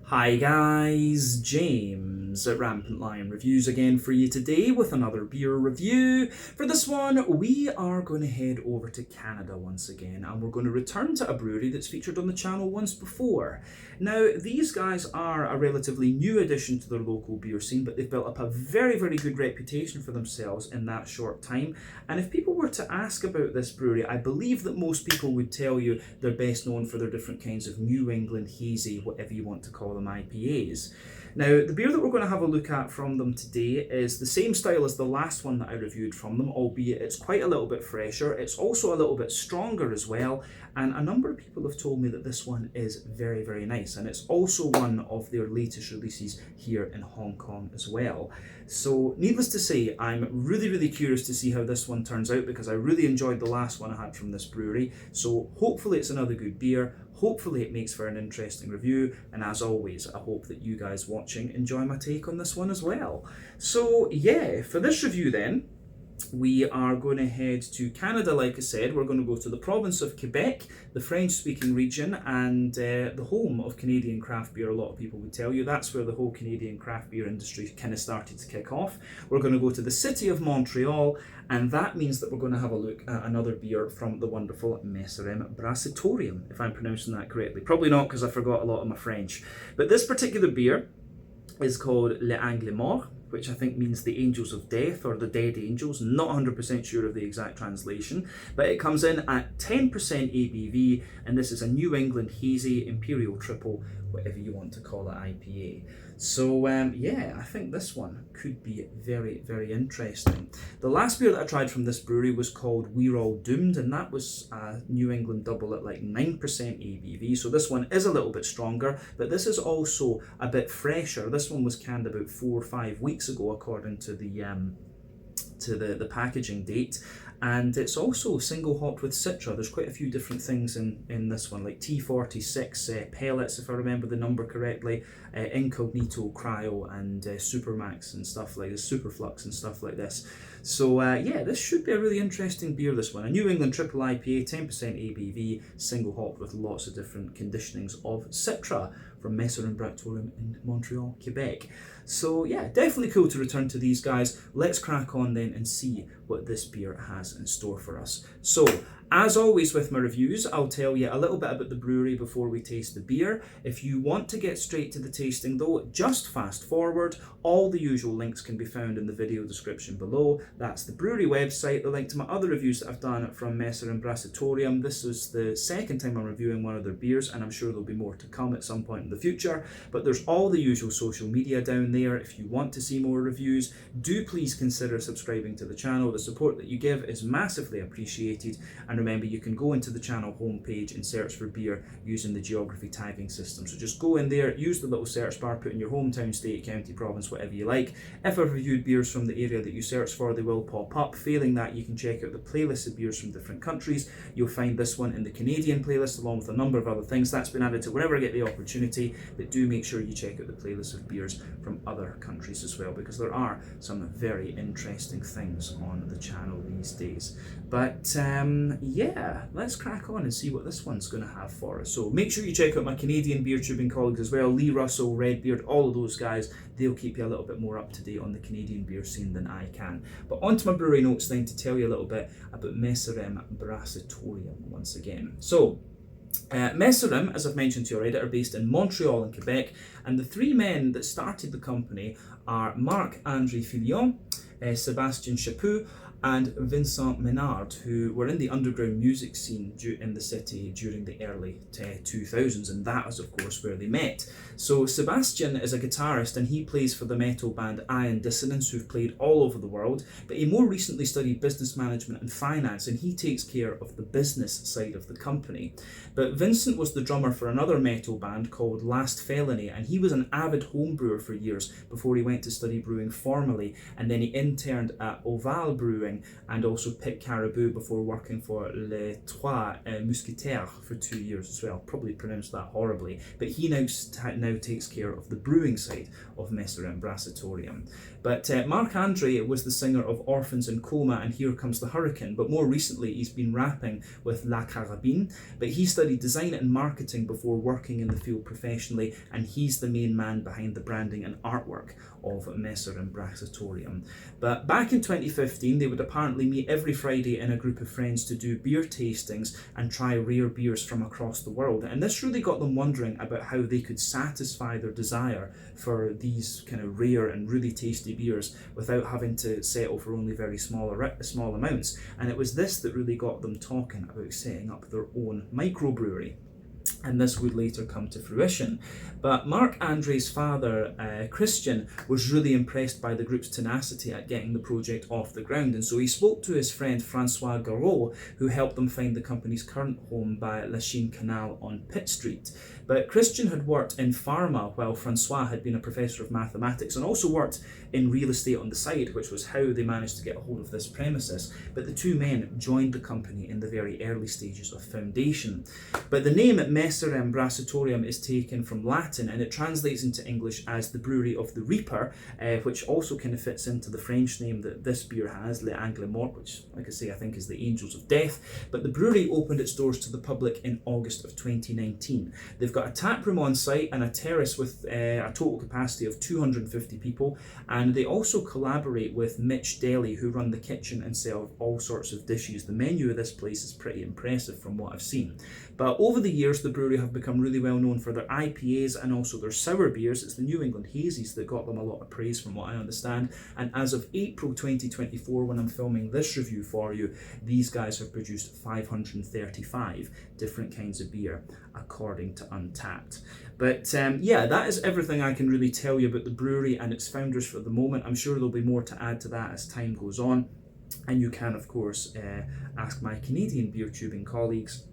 Hi guys, James at Rampant Lion Reviews again for you today with another beer review. For this one, we are going to head over to Canada once again, and we're going to return to a brewery that's featured on the channel once before. Now, these guys are a relatively new addition to their local beer scene, but they've built up a very good reputation for themselves in that short time. And if people were to ask about this brewery, I believe that most people would tell you they're best known for their different kinds of New England hazy, whatever you want to call them, IPAs. Now, the beer that we're going to have a look at from them today is the same style as the last one that I reviewed from them, albeit it's quite a little bit fresher. It's also a little bit stronger as well, and a number of people have told me that this one is very nice, and it's also one of their latest releases here in Hong Kong as well. So needless to say, I'm really curious to see how this one turns out, because I really enjoyed the last one I had from this brewery. So hopefully it's another good beer. Hopefully it makes for an interesting review, and as always, I hope that you guys watching enjoy my take on this one as well. So yeah, for this review then, we are going to head to Canada. Like I said, we're going to go to the province of Quebec, the French-speaking region, and the home of Canadian craft beer. A lot of people would tell you that's where the whole Canadian craft beer industry kind of started to kick off. We're going to go to the city of Montreal, and that means that we're going to have a look at another beer from the wonderful Messorem Bractorium, if I'm pronouncing that correctly. Probably not, because I forgot a lot of my French. But this particular beer is called Les Angles Morts, which I think means the angels of death or the dead angels. Not 100% sure of the exact translation, but it comes in at 10% ABV, and this is a New England hazy imperial triple, whatever you want to call it, IPA. So yeah, I think this one could be very interesting. The last beer that I tried from this brewery was called We're All Doomed, and that was a New England double at like 9% ABV. So this one is a little bit stronger, but this is also a bit fresher. This one was canned about 4 or 5 weeks ago, according to the packaging date. And it's also single hopped with Citra. There's quite a few different things in this one, like T46 pellets, if I remember the number correctly, Incognito Cryo, and Supermax and stuff like this, Superflux and stuff like this. So yeah, this should be a really interesting beer, this one. A New England triple IPA, 10% ABV, single hopped with lots of different conditionings of Citra from Messorem Bractorium in Montreal, Quebec. So yeah, definitely cool to return to these guys. Let's crack on then and see what this beer has in store for us. So, as always with my reviews, I'll tell you a little bit about the brewery before we taste the beer. If you want to get straight to the tasting though, just fast forward. All the usual links can be found in the video description below. That's the brewery website, the link to my other reviews that I've done from Messorem Bracitorium. This was the second time I'm reviewing one of their beers, and I'm sure there'll be more to come at some point in the future. But there's all the usual social media down there. If you want to see more reviews, do please consider subscribing to the channel. The support that you give is massively appreciated. And remember, you can go into the channel homepage and search for beer using the geography tagging system. So just go in there, use the little search bar, put in your hometown, state, county, province, whatever you like. If I've reviewed beers from the area that you search for, they will pop up. Failing that, you can check out the playlist of beers from different countries. You'll find this one in the Canadian playlist, along with a number of other things. That's been added to whenever I get the opportunity, but do make sure you check out the playlist of beers from other countries as well, because there are some very interesting things on the channel these days. But yeah, let's crack on and see what this one's going to have for us. So make sure you check out my Canadian beer tubing colleagues as well, Lee Russell, Redbeard, all of those guys. They'll keep you a little bit more up to date on the Canadian beer scene than I can. But on to my brewery notes then, to tell you a little bit about Messorem Bractorium once again. So Messorem, as I've mentioned to you already, are based in Montreal and Quebec, and the three men that started the company are Marc-André Fillon, Sébastien Chaput, and Vincent Menard, who were in the underground music scene in the city during the early 2000s, and that is of course where they met. So Sebastian is a guitarist, and he plays for the metal band Iron Dissonance, who've played all over the world, but he more recently studied business management and finance, and he takes care of the business side of the company. But Vincent was the drummer for another metal band called Last Felony, and he was an avid home brewer for years before he went to study brewing formally, and then he interned at Oval Brewing camping and also pick caribou before working for Les Trois Mousquetaires for 2 years as well. Probably pronounced that horribly, but he now takes care of the brewing side of Messorem Bractorium. But Marc-Andre was the singer of Orphans in Coma and Here Comes the Hurricane, but more recently he's been rapping with La Carabine. But he studied design and marketing before working in the field professionally, and he's the main man behind the branding and artwork of Messorem Bractorium. But back in 2015, they would apparently meet every Friday in a group of friends to do beer tastings and try rare beers from across the world. And this really got them wondering about how they could satisfy their desire for these kind of rare and really tasty beers without having to settle for only very small amounts. And it was this that really got them talking about setting up their own microbrewery. And this would later come to fruition. But Marc-Andre's father, Christian, was really impressed by the group's tenacity at getting the project off the ground, and so he spoke to his friend Francois Garot, who helped them find the company's current home by La Chine Canal on Pitt Street. But Christian had worked in pharma while Francois had been a professor of mathematics and also worked in real estate on the side, which was how they managed to get a hold of this premises. But the two men joined the company in the very early stages of foundation. But the name Messorem Bractorium is taken from Latin, and it translates into English as the Brewery of the Reaper, which also kind of fits into the French name that this beer has, Les Angles Morts, which, like I say, I think is the Angels of Death. But the brewery opened its doors to the public in August of 2019. They've got a tap room on site and a terrace with a total capacity of 250 people, and they also collaborate with Mitch Deli, who run the kitchen and sell all sorts of dishes. The menu of this place is pretty impressive from what I've seen. But over the years, the brewery have become really well known for their IPAs and also their sour beers. It's the New England Hazies that got them a lot of praise from what I understand. And as of April 2024, when I'm filming this review for you, these guys have produced 535 different kinds of beer, according to Untappd. But yeah, that is everything I can really tell you about the brewery and its founders for the moment. I'm sure there'll be more to add to that as time goes on. And you can, of course, ask my Canadian beer tubing colleagues,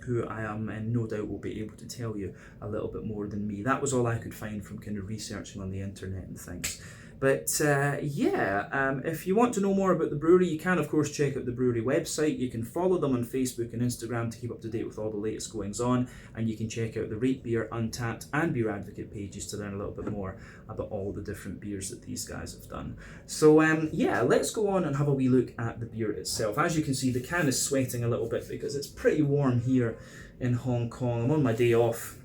who I am and no doubt will be able to tell you a little bit more than me. That was all I could find from kind of researching on the internet and things. But if you want to know more about the brewery, you can of course check out the brewery website. You can follow them on Facebook and Instagram to keep up to date with all the latest goings on, and you can check out the Rate Beer, Untappd and Beer Advocate pages to learn a little bit more about all the different beers that these guys have done. So let's go on and have a wee look at the beer itself. As you can see, the can is sweating a little bit because it's pretty warm here in Hong Kong. I'm on my day off.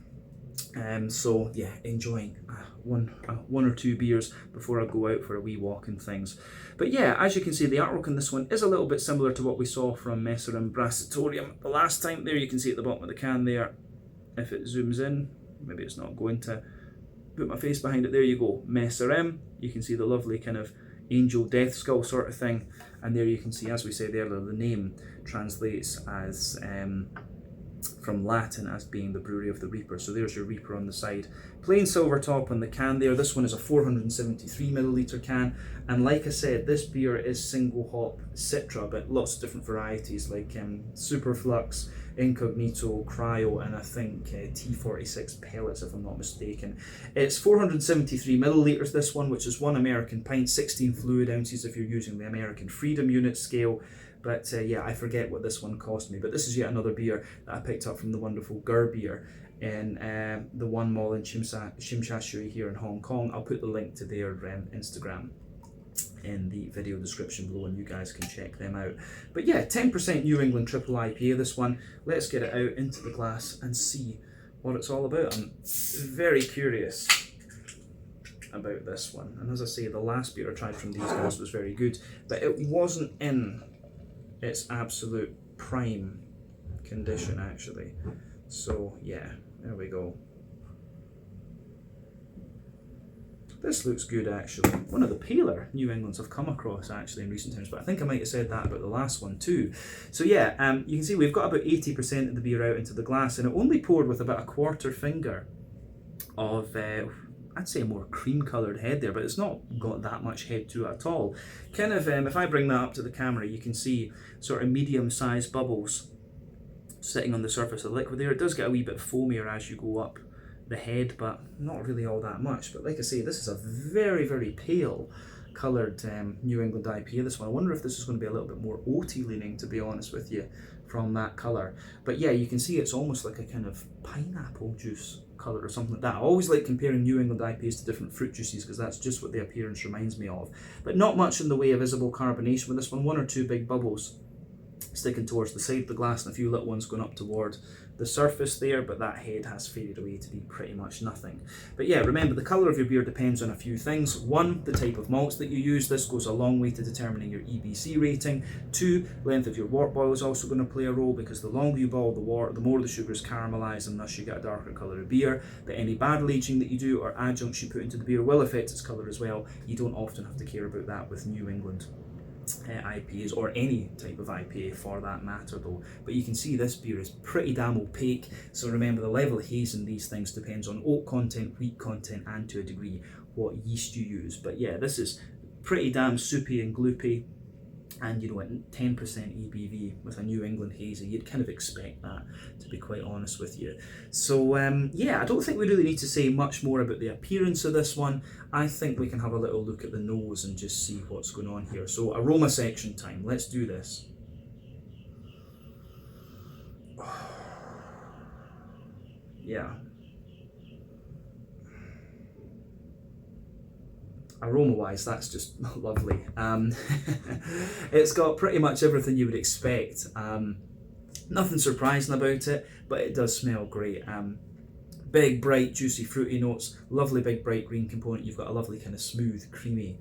So yeah, enjoying one or two beers before I go out for a wee walk and things. But yeah, as you can see, the artwork on this one is a little bit similar to what we saw from Messorem Bractorium the last time. There you can see at the bottom of the can there, if it zooms in, maybe it's not going to put my face behind it. There you go, Messorem. You can see the lovely kind of angel death skull sort of thing, and there you can see, as we said earlier, the name translates as from Latin as being the Brewery of the Reaper. So there's your Reaper on the side. Plain silver top on the can there. This one is a 473 milliliter can, and like I said, this beer is single hop Citra, but lots of different varieties like Superflux, Incognito, Cryo, and I think T46 pellets, if I'm not mistaken. It's 473 milliliters, this one, which is 1 American pint, 16 fluid ounces if you're using the American Freedom unit scale. But yeah, I forget what this one cost me, but this is yet another beer that I picked up from the wonderful Gur Beer in the One Mall in Tsim Sha Tsui here in Hong Kong. I'll put the link to their Instagram in the video description below, and you guys can check them out. But yeah, 10% New England Triple IPA, this one. Let's get it out into the glass and see what it's all about. I'm very curious about this one. And as I say, the last beer I tried from these guys was very good, but it wasn't in its absolute prime condition actually. So yeah, there we go. This looks good actually. One of the paler New Englands I've come across actually in recent times, but I think I might have said that about the last one too. So yeah, you can see we've got about 80% of the beer out into the glass, and it only poured with about a quarter finger of I'd say a more cream coloured head there, but it's not got that much head to it at all. Kind of, if I bring that up to the camera, you can see sort of medium sized bubbles sitting on the surface of the liquid there. It does get a wee bit foamier as you go up the head, but not really all that much. But like I say, this is a very, very pale coloured New England IPA, this one. I wonder if this is going to be a little bit more oaty leaning, to be honest with you, from that colour. But yeah, you can see it's almost like a kind of pineapple juice colour or something like that. I always like comparing New England IPAs to different fruit juices because that's just what the appearance reminds me of. But not much in the way of visible carbonation with this one. One or two big bubbles sticking towards the side of the glass and a few little ones going up toward the surface there, but that head has faded away to be pretty much nothing. But yeah, remember the colour of your beer depends on a few things. One, the type of malts that you use. This goes a long way to determining your EBC rating. Two, length of your wort boil is also going to play a role, because the longer you boil the wort, the more the sugars caramelise and thus you get a darker colour of beer. But any barrel aging that you do or adjuncts you put into the beer will affect its colour as well. You don't often have to care about that with New England IPAs, or any type of IPA for that matter though. But you can see this beer is pretty damn opaque, so remember the level of haze in these things depends on oak content, wheat content, and to a degree what yeast you use. But yeah, this is pretty damn soupy and gloopy, and you know, at 10% ABV with a New England hazy, you'd kind of expect that, to be quite honest with you. So yeah, I don't think we really need to say much more about the appearance of this one. I think we can have a little look at the nose and just see what's going on here. So aroma section time, let's do this. Yeah. Aroma-wise, that's just lovely. It's got pretty much everything you would expect. Nothing surprising about it, but it does smell great. Big, bright, juicy, fruity notes, lovely big, bright green component. You've got a lovely kind of smooth, creamy,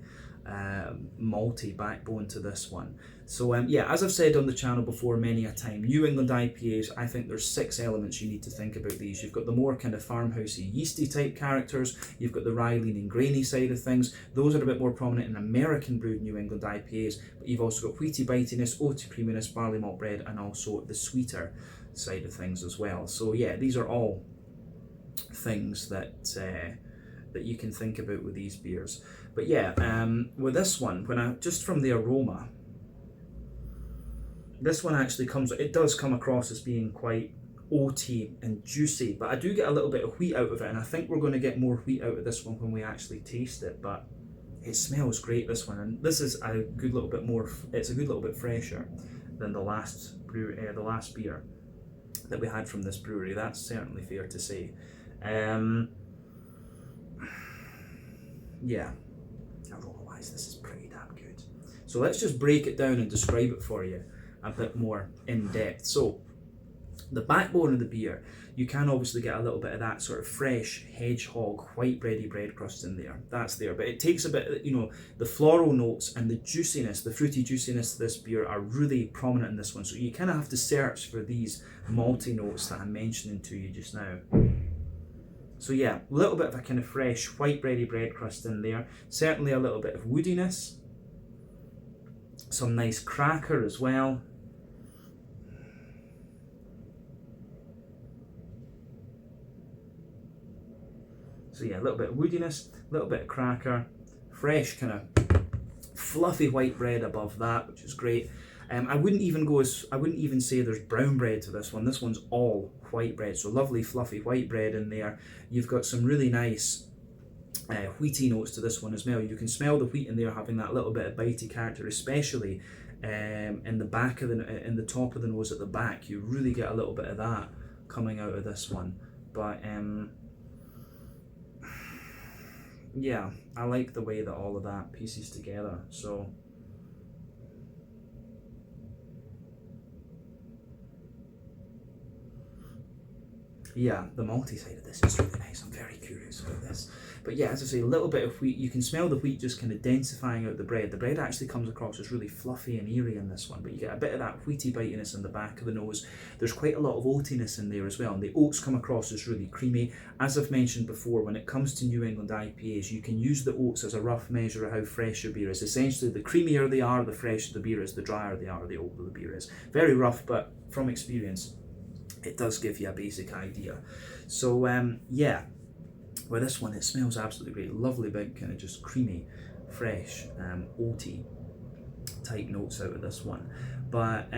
malty backbone to this one. So yeah, as I've said on the channel before many a time, New England IPAs, I think there's 6 elements you need to think about these. You've got the more kind of farmhousey, yeasty type characters. You've got the rye leaning, grainy side of things. Those are a bit more prominent in American brewed New England IPAs, but you've also got wheaty bitiness, oaty creaminess, barley malt bread, and also the sweeter side of things as well. So yeah, these are all things that that you can think about with these beers. But yeah, with this one, just from the aroma, this one actually does come across as being quite oaty and juicy, but I do get a little bit of wheat out of it, and I think we're going to get more wheat out of this one when we actually taste it. But it smells great, this one, and this is a good little bit more. It's a good little bit fresher than the last beer that we had from this brewery. That's certainly fair to say. Yeah, aroma-wise, this is pretty damn good. So let's just break it down and describe it for you a bit more in depth. So the backbone of the beer, you can obviously get a little bit of that sort of fresh hedgehog white bready bread crust in there. That's there, but it takes a bit, you know, the floral notes and the juiciness, the fruity juiciness of this beer are really prominent in this one. So you kind of have to search for these malty notes that I'm mentioning to you just now. So yeah, a little bit of a kind of fresh white bready bread crust in there. Certainly a little bit of woodiness. Some nice cracker as well. So yeah, a little bit of woodiness, a little bit of cracker, fresh kind of fluffy white bread above that, which is great. I wouldn't even say there's brown bread to this one. This one's all white bread, so lovely fluffy white bread in there. You've got some really nice wheaty notes to this one as well. You can smell the wheat in there having that little bit of bitey character, especially in the back of in the top of the nose at the back. You really get a little bit of that coming out of this one. But yeah, I like the way that all of that pieces together. So yeah, the malty side of this is really nice. I'm very curious about this. But yeah, as I say, a little bit of wheat. You can smell the wheat just kind of densifying out the bread. The bread actually comes across as really fluffy and airy in this one, but you get a bit of that wheaty bitiness in the back of the nose. There's quite a lot of oatiness in there as well, and the oats come across as really creamy. As I've mentioned before, when it comes to New England IPAs, you can use the oats as a rough measure of how fresh your beer is. Essentially, the creamier they are, the fresher the beer is, the drier they are, the older the beer is. Very rough, but from experience, it does give you a basic idea. So yeah, with this one, it smells absolutely great. Lovely big kind of just creamy, fresh, oaty type notes out of this one. But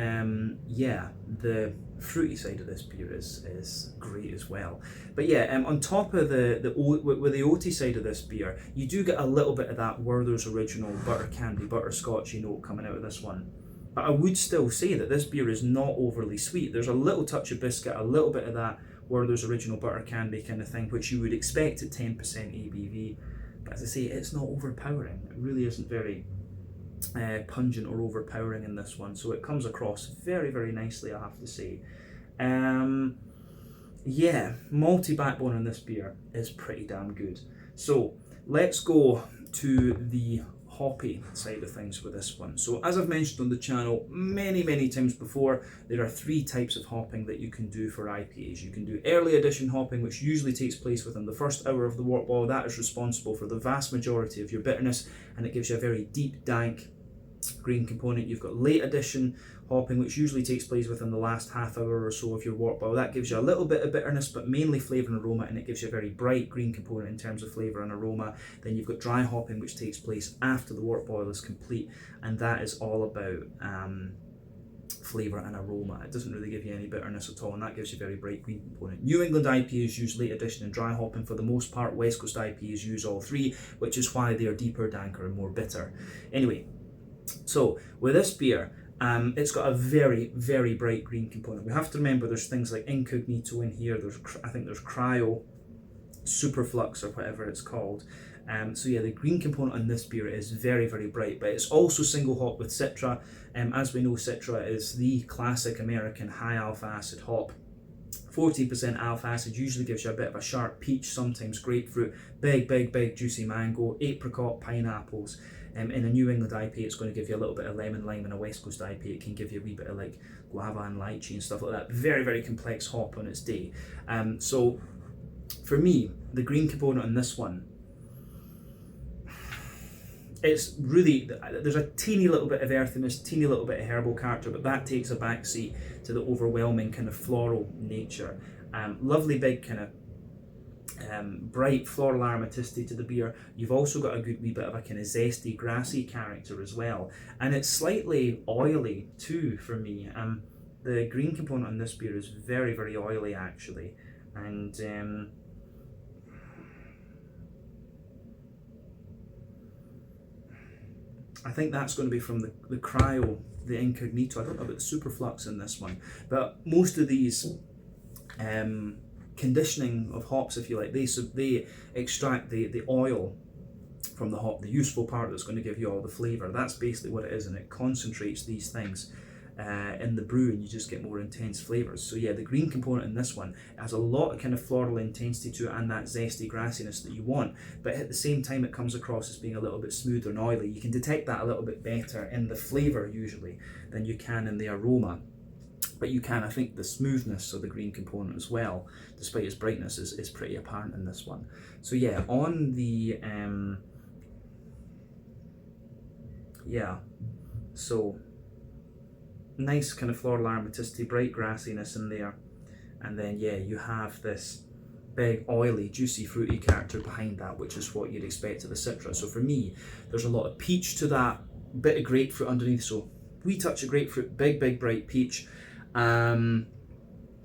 yeah, the fruity side of this beer is great as well. But yeah, on top of with the oaty side of this beer, you do get a little bit of that Werther's Original butter candy, butterscotchy note coming out of this one. But I would still say that this beer is not overly sweet. There's a little touch of biscuit, a little bit of that Werther's Original butter candy kind of thing, which you would expect at 10% ABV. But as I say, it's not overpowering. It really isn't very pungent or overpowering in this one, so it comes across very, very nicely, I have to say. Yeah, malty backbone in this beer is pretty damn good. So let's go to the hoppy side of things with this one. So as I've mentioned on the channel many times before, there are 3 types of hopping that you can do for IPAs. You can do early addition hopping, which usually takes place within the first hour of the wort boil. That is responsible for the vast majority of your bitterness, and it gives you a very deep, dank green component. You've got late addition hopping, which usually takes place within the last half hour or so of your wort boil. That gives you a little bit of bitterness, but mainly flavour and aroma, and it gives you a very bright green component in terms of flavour and aroma. Then you've got dry hopping, which takes place after the wort boil is complete, and that is all about flavour and aroma. It doesn't really give you any bitterness at all, and that gives you a very bright green component. New England IPAs use late addition and dry hopping for the most part. West Coast IPAs use all 3, which is why they are deeper, danker, and more bitter. Anyway, so with this beer, it's got a very, very bright green component. We have to remember there's things like incognito in here. I think there's cryo, superflux, or whatever it's called. So yeah, the green component on this beer is very, very bright, but it's also single hop with Citra. As we know, Citra is the classic American high alpha acid hop. 40% alpha acid usually gives you a bit of a sharp peach, sometimes grapefruit, big juicy mango, apricot, pineapples. In a New England IPA, it's going to give you a little bit of lemon, lime. In a West Coast IPA, it can give you a wee bit of like guava and lychee and stuff like that. Very, very complex hop on its day. So for me, the green component on this one, it's really, there's a teeny little bit of earthiness, teeny little bit of herbal character, but that takes a backseat to the overwhelming kind of floral nature. Lovely big kind of bright floral aromaticity to the beer. You've also got a good wee bit of a kind of zesty, grassy character as well, and it's slightly oily too for me. The green component on this beer is very, very oily actually, and I think that's going to be from the cryo, the incognito. I don't know about the superflux in this one, but most of these conditioning of hops, if you like, they extract the oil from the hop, the useful part that's going to give you all the flavour. That's basically what it is, and it concentrates these things in the brew, and you just get more intense flavours. So yeah, the green component in this one has a lot of kind of floral intensity to it and that zesty grassiness that you want, but at the same time it comes across as being a little bit smoother and oily. You can detect that a little bit better in the flavour usually than you can in the aroma. But you can, I think the smoothness of the green component as well, despite its brightness, is pretty apparent in this one. So yeah, on the, yeah, so nice kind of floral aromaticity, bright grassiness in there. And then yeah, you have this big, oily, juicy, fruity character behind that, which is what you'd expect of the Citra. So for me, there's a lot of peach to that, bit of grapefruit underneath, so wee touch of grapefruit, big, bright peach. A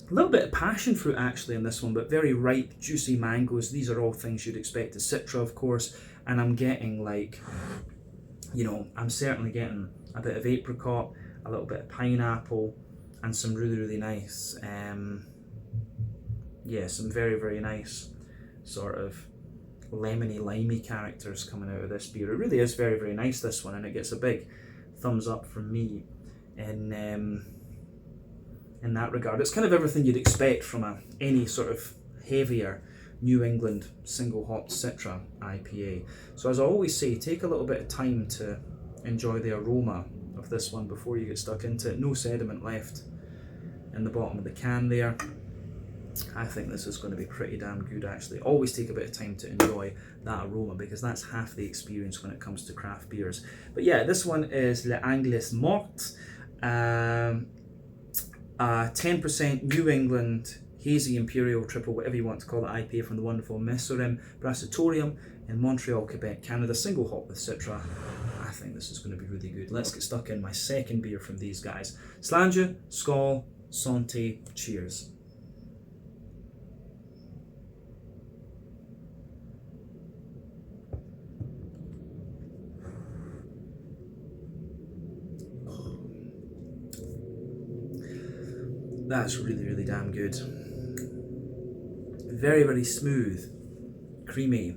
little bit of passion fruit actually in this one, but very ripe, juicy mangoes. These are all things you'd expect of Citra, of course. And I'm getting like, you know, I'm certainly getting a bit of apricot, a little bit of pineapple, and some really, really nice, yeah, some very, very nice sort of lemony, limey characters coming out of this beer. It really is very, very nice, this one, and it gets a big thumbs up from me in that regard. It's kind of everything you'd expect from any sort of heavier New England single hopped Citra IPA. So as I always say, take a little bit of time to enjoy the aroma of this one before you get stuck into it. No sediment left in the bottom of the can there. I think this is going to be pretty damn good actually. Always take a bit of time to enjoy that aroma, because that's half the experience when it comes to craft beers. But yeah, this one is Le Anglais Morts, 10% New England hazy imperial triple, whatever you want to call it, IPA from the wonderful Messorem Bractorium in Montreal, Quebec, Canada. Single hop with Citra. I I think this is going to be really good. Let's get stuck in my second beer from these guys. Slàinte, skål, Santé, cheers. That's really, really damn good. Very, very smooth, creamy,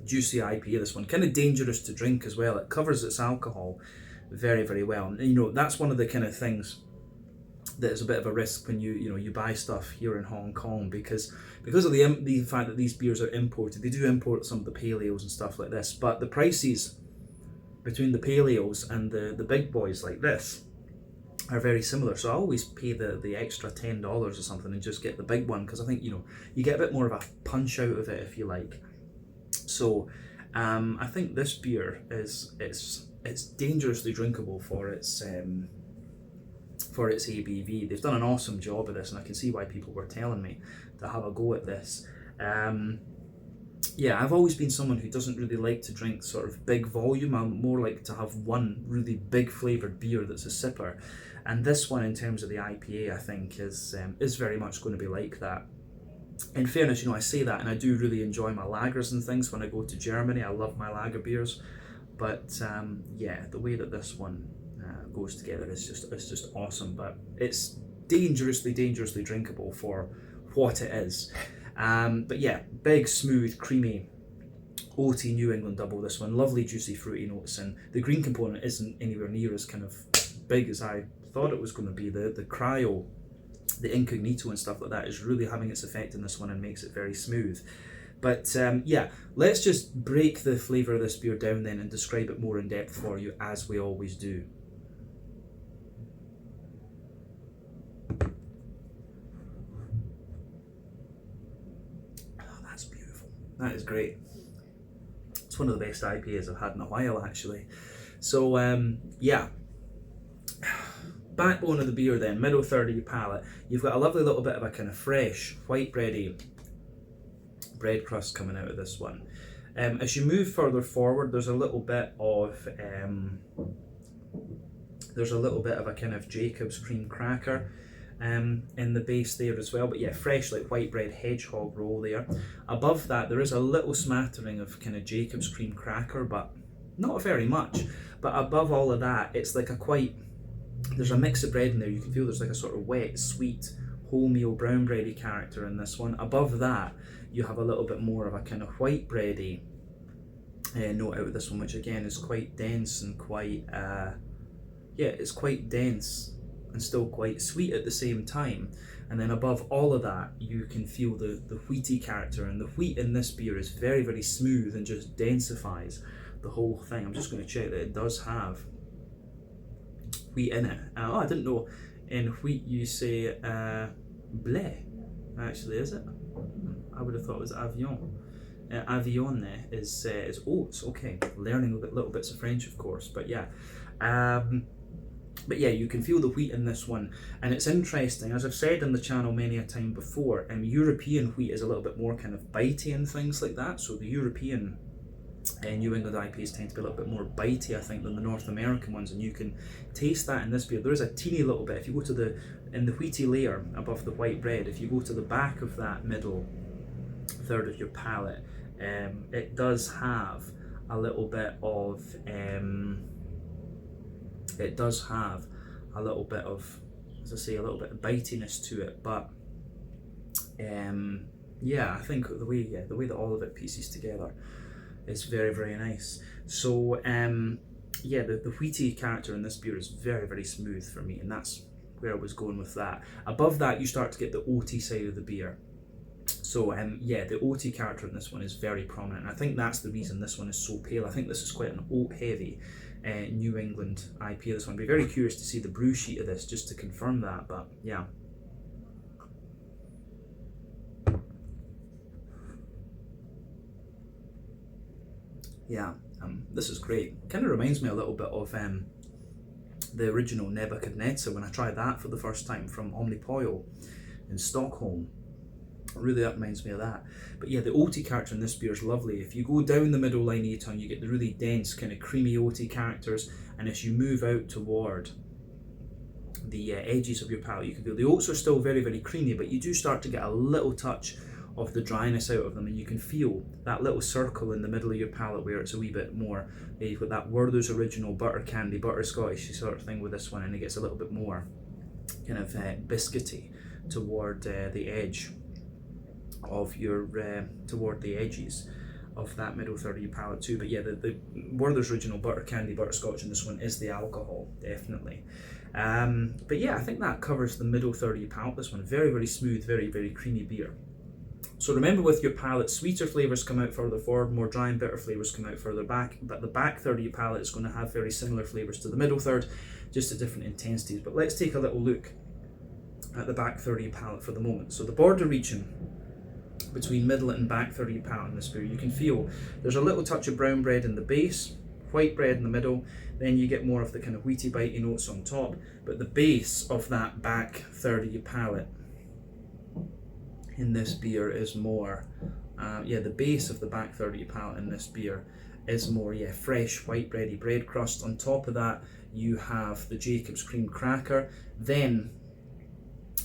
juicy IPA, this one. Kind of dangerous to drink as well. It covers its alcohol very, very well. And, you know, that's one of the kind of things that is a bit of a risk when you buy stuff here in Hong Kong, because of the fact that these beers are imported. They do import some of the pale ales and stuff like this, but the prices between the pale ales and the big boys like this are very similar. So I always pay the extra $10 or something and just get the big one, because I think, you know, you get a bit more of a punch out of it, if you like. So I think this beer it's dangerously drinkable for its ABV. They've done an awesome job of this, and I can see why people were telling me to have a go at this. Yeah, I've always been someone who doesn't really like to drink sort of big volume. I'm more like to have one really big flavoured beer that's a sipper. And this one, in terms of the IPA, I think is very much going to be like that. In fairness, you know, I say that, and I do really enjoy my lagers and things when I go to Germany. I love my lager beers, but yeah, the way that this one goes together is just awesome. But it's dangerously drinkable for what it is. But yeah, big, smooth, creamy, oaty New England double, this one. Lovely, juicy, fruity notes, and the green component isn't anywhere near as kind of big as I thought it was going to be. The cryo, the incognito and stuff like that is really having its effect in this one and makes it very smooth. But yeah, let's just break the flavour of this beer down then and describe it more in depth for you, as we always do. That is great. It's one of the best IPAs I've had in a while, actually. So yeah, backbone of the beer then, middle third of your palate. You've got a lovely little bit of a kind of fresh, white bready bread crust coming out of this one. As you move further forward, there's a little bit of a kind of Jacob's cream cracker in the base there as well, but yeah, fresh like white bread hedgehog roll there. Above that there is a little smattering of kind of Jacob's cream cracker, but not very much. But above all of that, it's like there's a mix of bread in there. You can feel there's like a sort of wet, sweet, wholemeal brown bready character in this one. Above that you have a little bit more of a kind of white bready note out of this one, which again is quite dense and quite it's quite dense and still quite sweet at the same time. And then above all of that, you can feel the wheaty character, and the wheat in this beer is very, very smooth and just densifies the whole thing. I'm just going to check that it does have wheat in it. Oh, I didn't know in wheat you say blé, actually, is it? I would have thought it was avion. Avione is oats. Okay, learning little bits of French, of course, but yeah. But yeah, you can feel the wheat in this one, and it's interesting, as I've said on the channel many a time before, European wheat is a little bit more kind of bitey and things like that, so the European New England IPAs tend to be a little bit more bitey, I think, than the North American ones, and you can taste that in this beer. There is a teeny little bit, if you go to in the wheaty layer above the white bread, if you go to the back of that middle third of your palate, it does have a little bit of as I say, a little bit of bitiness to it, but yeah, I think the way that all of it pieces together is very, very nice. So yeah, the wheaty character in this beer is very, very smooth for me, and that's where I was going with that. Above that, you start to get the oaty side of the beer. So yeah, the oaty character in this one is very prominent, and I think that's the reason this one is so pale. I think this is quite an oat heavy New England IPA, this one. I'd be very curious to see the brew sheet of this just to confirm that, but yeah. Yeah, this is great. Kind of reminds me a little bit of the original Nebuchadnezzar when I tried that for the first time from Omnipoil in Stockholm. Really, that reminds me of that. But yeah, the oaty character in this beer is lovely. If you go down the middle line of your tongue, you get the really dense, kind of creamy oaty characters, and as you move out toward the edges of your palate, you can feel the oats are still very, very creamy, but you do start to get a little touch of the dryness out of them, and you can feel that little circle in the middle of your palate where it's a wee bit more. You've got that Werther's Original butter candy, butter Scottish sort of thing with this one, and it gets a little bit more kind of biscuity toward the edge of your toward the edges of that middle third of your palate too. But yeah, the Werther's Original butter candy, butter Scotch in this one is the alcohol, definitely. But yeah, I think that covers the middle third of your palate. This one, very, very smooth, very, very creamy beer. So remember, with your palate, sweeter flavours come out further forward, more dry and bitter flavours come out further back, but the back third of your palate is going to have very similar flavours to the middle third, just at different intensities. But let's take a little look at the back third of your palate for the moment. So the border region between middle and back third of your palate in this beer, you can feel there's a little touch of brown bread in the base, white bread in the middle, then you get more of the kind of wheaty bitey notes on top, but the base of that back third of your palate in this beer is more, the base of the back third of your palate in this beer is more, fresh white bready bread crust. On top of that, you have the Jacob's cream cracker. Then,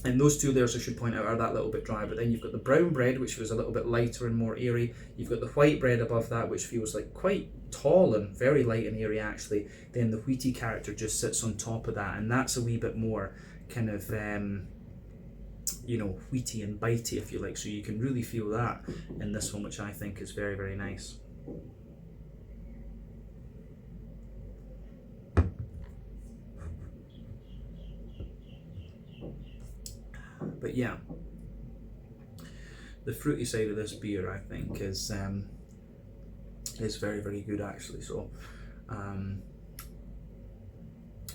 and those two layers, I should point out, are that little bit dry, but then you've got the brown bread, which feels a little bit lighter and more airy. You've got the white bread above that, which feels like quite tall and very light and airy actually. Then the wheaty character just sits on top of that, and that's a wee bit more kind of wheaty and bitey, if you like, so you can really feel that in this one, which I think is very, very nice. But yeah, the fruity side of this beer, I think, is very, very good actually. So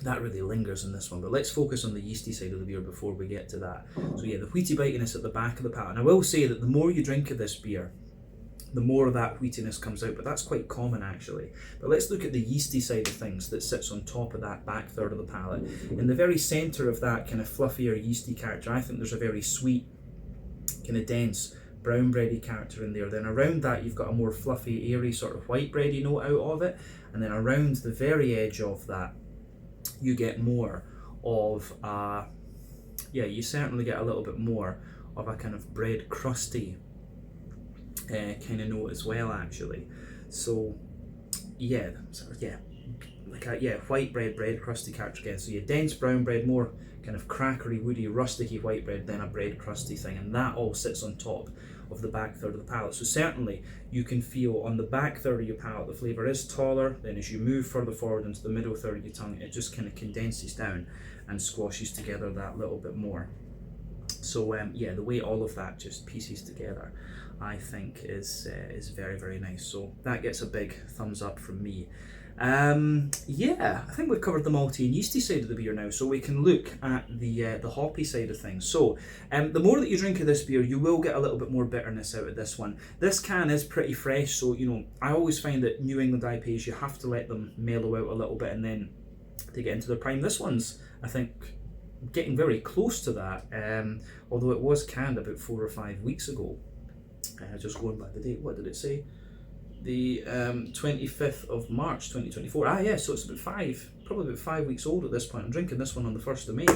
that really lingers in this one, but let's focus on the yeasty side of the beer before we get to that. So yeah, the wheaty bitiness at the back of the palate, and I will say that the more you drink of this beer, the more of that wheatiness comes out, but that's quite common actually. But let's look at the yeasty side of things that sits on top of that back third of the palate. In the very centre of that kind of fluffier yeasty character, I think there's a very sweet, kind of dense, brown bready character in there. Then around that you've got a more fluffy, airy sort of white bready note out of it, and then around the very edge of that you get more of you certainly get a little bit more of a kind of bread crusty kind of note as well actually. So white bread crusty character again. So dense brown bread, more kind of crackery, woody, rusticy white bread, then a bread crusty thing, and that all sits on top of the back third of the palate. So certainly you can feel on the back third of your palate the flavour is taller, then as you move further forward into the middle third of your tongue, it just kind of condenses down and squashes together that little bit more. So the way all of that just pieces together, I think is very, very nice. So that gets a big thumbs up from me. I think we've covered the malty and yeasty side of the beer now, so we can look at the hoppy side of things. So the more that you drink of this beer, you will get a little bit more bitterness out of this one. This can is pretty fresh, so I always find that New England IPAs, you have to let them mellow out a little bit and then they get into their prime. This one's, I think, getting very close to that, although it was canned about 4 or 5 weeks ago. Just going by the date, what did it say? The 25th of March 2024. So it's probably about 5 weeks old at this point. I'm drinking this one on the 1st of May.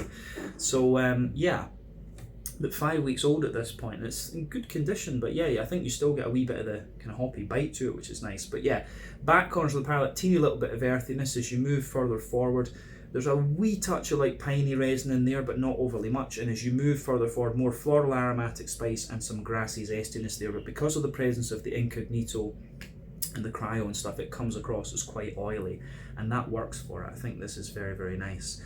So about 5 weeks old at this point. It's in good condition, but I think you still get a wee bit of the kind of hoppy bite to it, which is nice. But back corners of the palate, teeny little bit of earthiness as you move further forward. There's a wee touch of like piney resin in there, but not overly much. And as you move further forward, more floral aromatic spice and some grassy zestiness there. But because of the presence of the incognito and the cryo and stuff, it comes across as quite oily, and that works for it. I think this is very, very nice.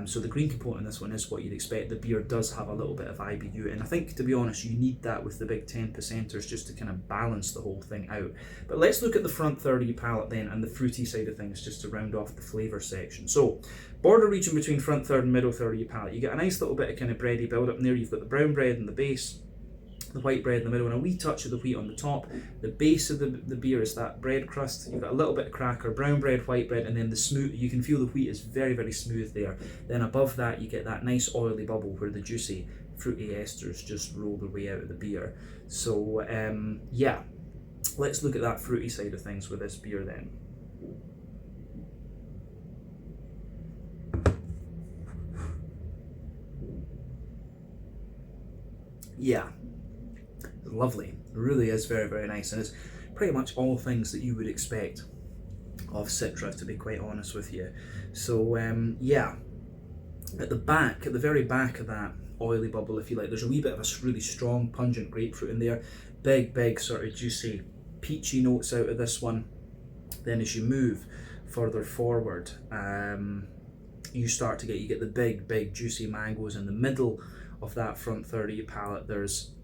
So the green component in this one is what you'd expect. The beer does have a little bit of IBU, and I think, to be honest, you need that with the big 10%ers just to kind of balance the whole thing out. But let's look at the front third of your palate then, and the fruity side of things, just to round off the flavour section. So border region between front third and middle third of your palate, you get a nice little bit of kind of bready build up in there. You've got the brown bread in the base, the white bread in the middle, and a wee touch of the wheat on the top. The base of the beer is that bread crust. You've got a little bit of cracker, brown bread, white bread, and then the smooth, you can feel the wheat is very, very smooth there. Then above that you get that nice oily bubble where the juicy, fruity esters just roll their way out of the beer. So yeah, let's look at that fruity side of things with this beer then. Yeah, lovely. It really is very, very nice, and it's pretty much all things that you would expect of Citra, to be quite honest with you. So yeah, at the very back of that oily bubble, if you like, there's a wee bit of a really strong pungent grapefruit in there. Big sort of juicy peachy notes out of this one. Then as you move further forward, you start to get the big juicy mangoes in the middle of that front third of your palate. There's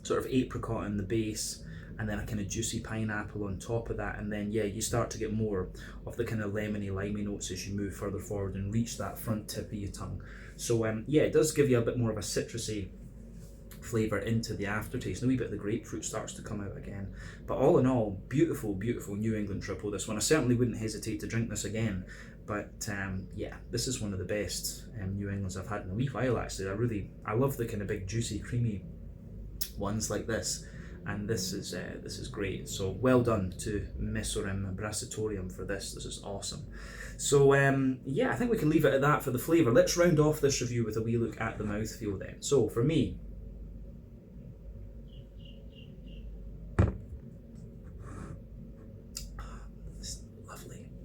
sort of apricot in the base, and then a kind of juicy pineapple on top of that, and then yeah, you start to get more of the kind of lemony limey notes as you move further forward and reach that front tip of your tongue. So yeah, it does give you a bit more of a citrusy flavour into the aftertaste, and a wee bit of the grapefruit starts to come out again. But all in all, beautiful New England triple, this one. I certainly wouldn't hesitate to drink this again, but yeah, this is one of the best New Englands I've had in a wee while actually. I love the kind of big juicy creamy ones like this, and this is great. So well done to Messorem Bractorium for this. This is awesome. So yeah, I think we can leave it at that for the flavour. Let's round off this review with a wee look at the mouthfeel then. So for me,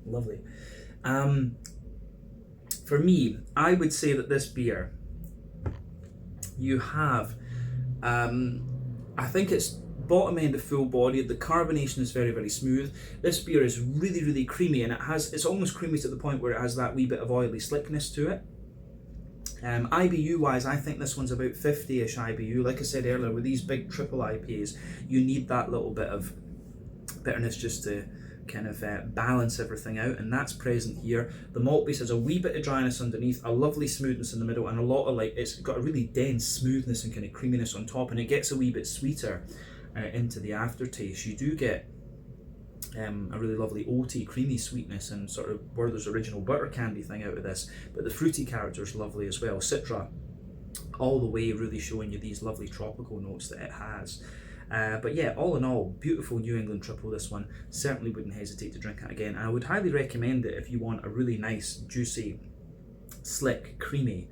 lovely. For me, I would say that this beer, you have, I think it's bottom end of full bodied. The carbonation is very, very smooth. This beer is really creamy, and it's almost creamy to the point where it has that wee bit of oily slickness to it. IBU wise, I think this one's about 50-ish IBU. Like I said earlier, with these big triple IPAs, you need that little bit of bitterness just to kind of balance everything out, and that's present here. The malt base has a wee bit of dryness underneath, a lovely smoothness in the middle, and a lot of it's got a really dense smoothness and kind of creaminess on top, and it gets a wee bit sweeter into the aftertaste. You do get a really lovely oaty, creamy sweetness and sort of Werther's original butter candy thing out of this, but the fruity character is lovely as well. Citra all the way, really showing you these lovely tropical notes that it has. But yeah, all in all, beautiful New England triple, this one. Certainly wouldn't hesitate to drink it again. And I would highly recommend it if you want a really nice, juicy, slick, creamy,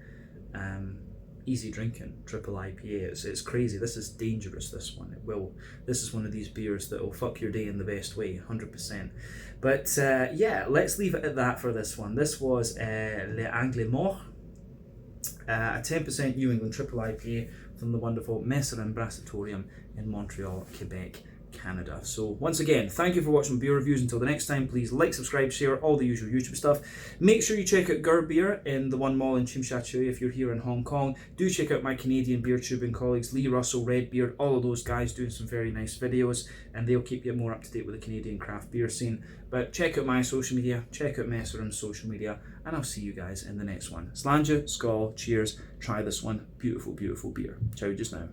easy drinking triple IPA. It's crazy. This is dangerous, this one. This is one of these beers that will fuck your day in the best way, 100%. But yeah, let's leave it at that for this one. This was Le Anglais Mort, a 10% New England triple IPA from the wonderful Messorem Bractorium in Montreal, Quebec, Canada. So once again, thank you for watching beer reviews. Until the next time, please like, subscribe, share, all the usual YouTube stuff. Make sure you check out Gur Beer in the one mall in Chimsha if you're here in Hong Kong. Do check out my Canadian beer tubing colleagues, Lee Russell, Redbeard, all of those guys doing some very nice videos, and they'll keep you more up to date with the Canadian craft beer scene. But check out my social media, check out Messorem's social media, and I'll see you guys in the next one. Slàinte, skål, cheers, try this one. Beautiful beer. Ciao just now.